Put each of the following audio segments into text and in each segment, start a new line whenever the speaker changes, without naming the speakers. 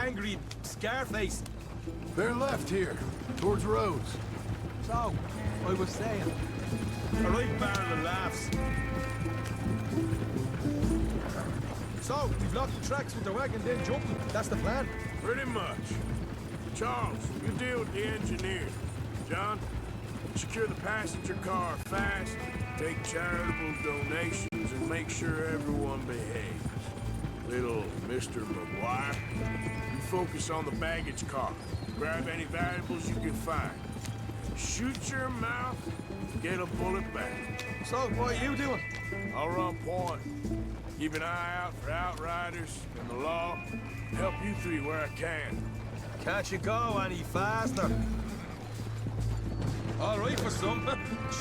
angry Scarface.
They're left here, towards Rhodes.
So, I was saying. A right barrel of laughs. So, we've locked the tracks with the wagon, then jumping. That's the plan.
Pretty much. Charles, you deal with the engineer. John, secure the passenger car fast, take charitable donations, and make sure everyone behaves. Little Mr. McGuire, you focus on the baggage car. Grab any valuables you can find. Shoot your mouth, get a bullet back.
So, what are you doing?
I'll run point. Keep an eye out for outriders and the law. Help you three where I can.
Can't you go any faster? All right for some.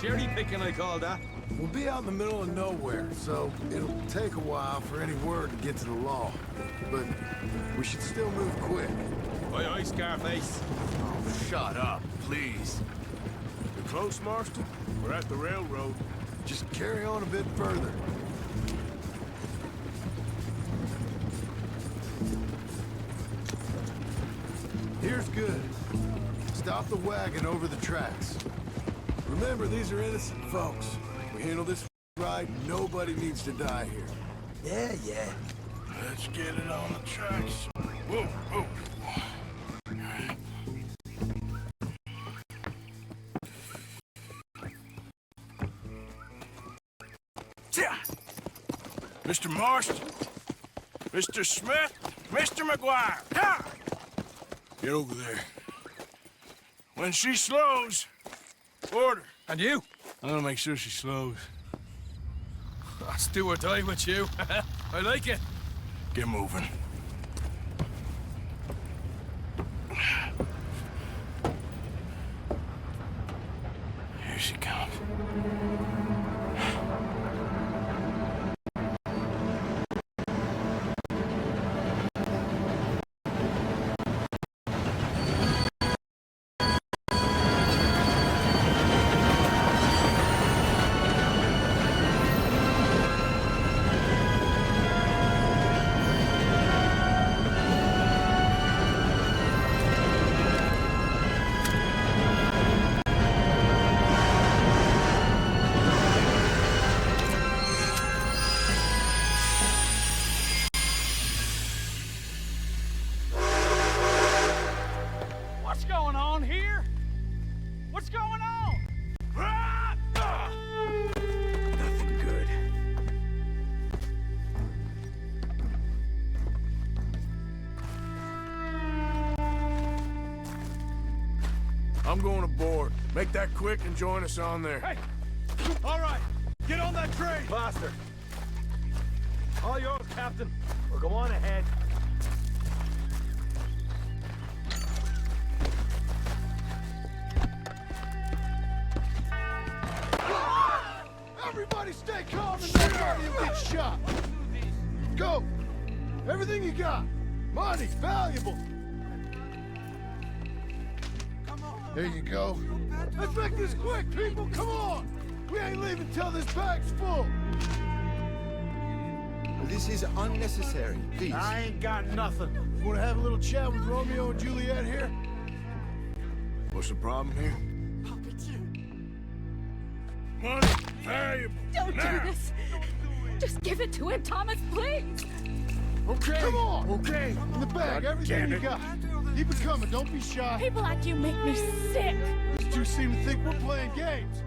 Cherry picking, I call that.
We'll be out in the middle of nowhere, so it'll take a while for any word to get to the law. But we should still move quick.
Aye, aye, Scarface.
Oh, shut up, please.
You close, Marston? We're at the railroad.
Just carry on a bit further. Here's good. Stop the wagon over the tracks. Remember, these are innocent folks. We handle this right, nobody needs to die here.
Yeah.
Let's get it on the tracks. Whoa, whoa. Mr. Marston, Mr. Smith, Mr. McGuire, ha! Get over there. When she slows, order.
And you?
I'm gonna make sure she slows.
Let's do or die with you. I like it.
Get moving. Here she comes. I'm going aboard. Make that quick and join us on there.
Hey! All right, get on that train! Faster. All yours, Captain. Or go on ahead.
Everybody stay calm and nobody will get shot. Go! Everything you got. Money, valuable. There you go. Let's make this quick, people! Come on! We ain't leaving till this bag's full!
This is unnecessary, please.
I ain't got nothing.
You wanna have a little chat with Romeo and Juliet here?
What's the problem here? Money, valuable.
Don't do this. Just give it to him, Thomas, please.
Okay. Come on. Okay. In the bag, everything you got. Keep it coming. Don't be shy.
People like you make me sick.
These two seem to think we're playing games.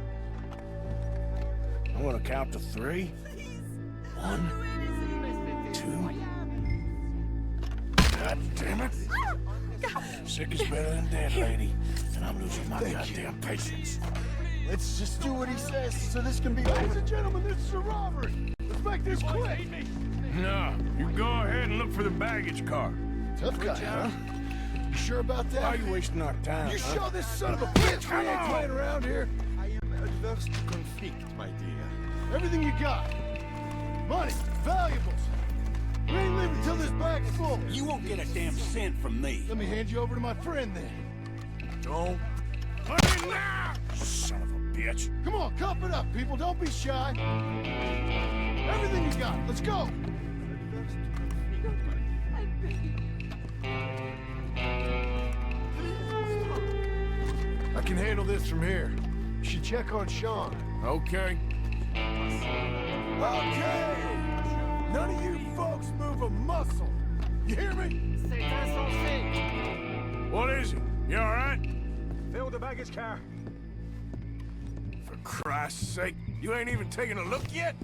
I'm gonna count to 3. 1, 2. God damn it. Sick is better than dead, lady. And I'm losing my goddamn patience.
Let's just do what he says so this can be over. Ladies and gentlemen, this is a robbery. Let's make this quick.
No, you go ahead and look for the baggage car.
Tough guy, huh? You sure about that?
Why are you wasting our time?
You show this son of a bitch we ain't playing around here.
I am adverse to conflict, my dear.
Everything you got. Money, valuables. We ain't leaving till this bag's full.
You won't get a damn cent from me.
Let me hand you over to my friend then.
Don't. Money now! Son of a bitch.
Come on, cup it up, people. Don't be shy. Everything you got. Let's go. can handle this from here. You should check on Sean.
Okay.
Okay! None of you folks move a muscle. You hear me?
What is it? You all right?
Fill the baggage car.
For Christ's sake, you ain't even taking a look yet?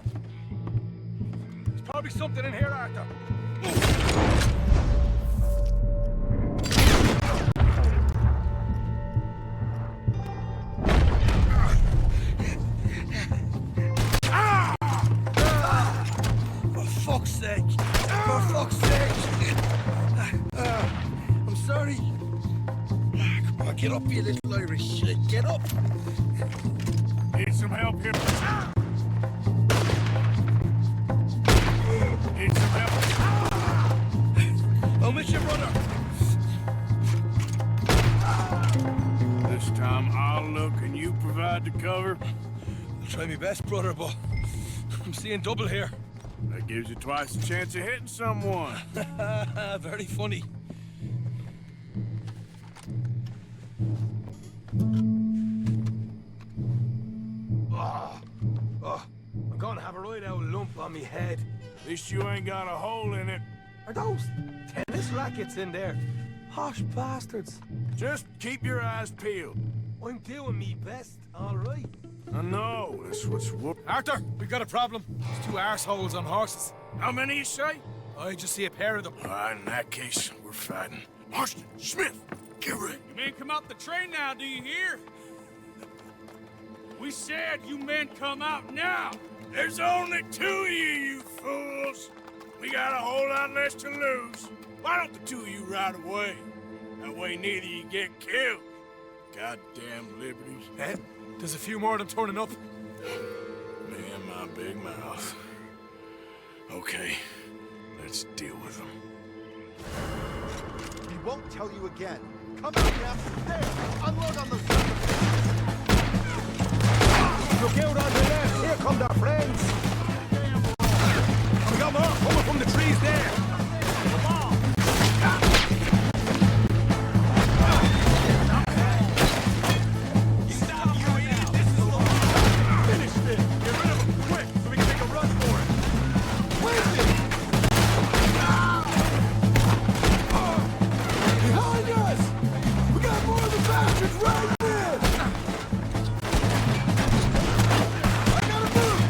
There's probably something in here, Arthur.
For fuck's sake! For fuck's sake! I'm sorry. Come on, get up, you little Irish shit. Get up!
Need some help here? Need some help?
I'll miss your brother.
This time I'll look and you provide the cover.
I'll try my best, brother, but I'm seeing double here.
That gives you twice the chance of hitting someone.
Very funny.
I'm gonna have a right out lump on me head.
At least you ain't got a hole in it.
Are those tennis rackets in there? Posh bastards.
Just keep your eyes peeled.
I'm doing me best, all right.
I know, that's what's
Arthur, we've got a problem. There's two arseholes on horses.
How many you say?
I just see a pair of them.
All right, in that case, we're fighting. Marston, Smith, get ready.
You men come out the train now, do you hear? We said you men come out now.
There's only two of you fools. We got a whole lot less to lose. Why don't the two of you ride away? That way neither of you get killed. Goddamn liberties.
Ed, there's a few more of them turning up.
Me and my big mouth. Okay, let's deal with them.
We won't tell you again. Come out now. There! Unload on those suckers!
Look out on the left. Here come their friends. We got more coming from the trees there. Finish this. Get rid of them quick so we can make a run for it.
Behind us! We got more of the bastards right there! I gotta move!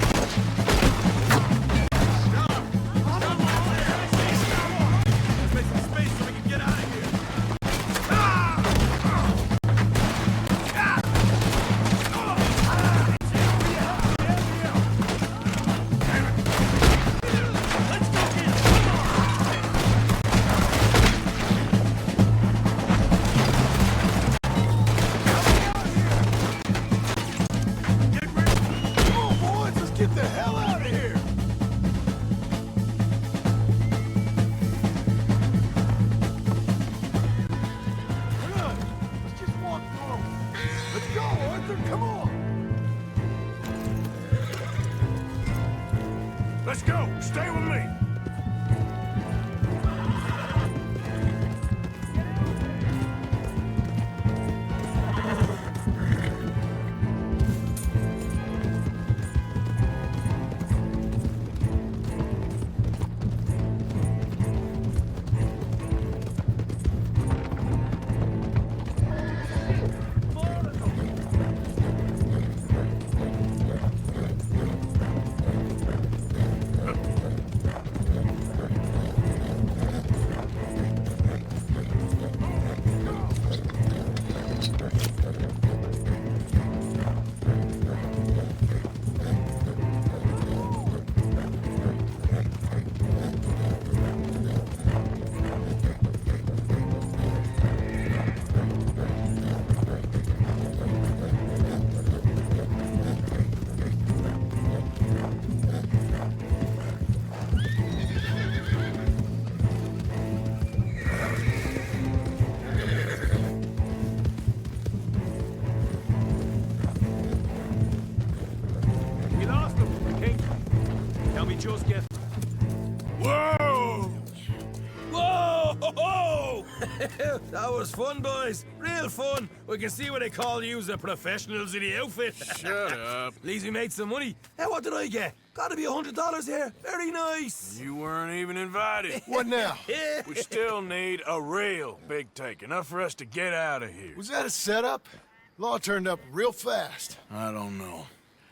That was fun, boys. Real fun. We can see what they call you the professionals in the outfit.
Shut up.
At least we made some money. Hey, what did I get? Gotta be $100 here. Very nice.
You weren't even invited.
What now?
We still need a real big take, enough for us to get out of here.
Was that a setup? Law turned up real fast.
I don't know.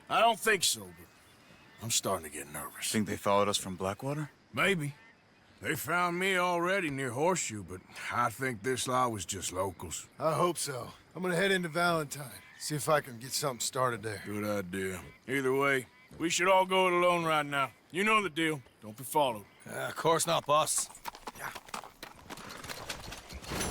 I don't think so, but I'm starting to get nervous.
Think they followed us from Blackwater?
Maybe. They found me already near Horseshoe, but I think this lot was just locals.
I hope so. I'm gonna head into Valentine. See if I can get something started there.
Good idea. Either way, we should all go it alone right now. You know the deal. Don't be followed.
Of course not, boss.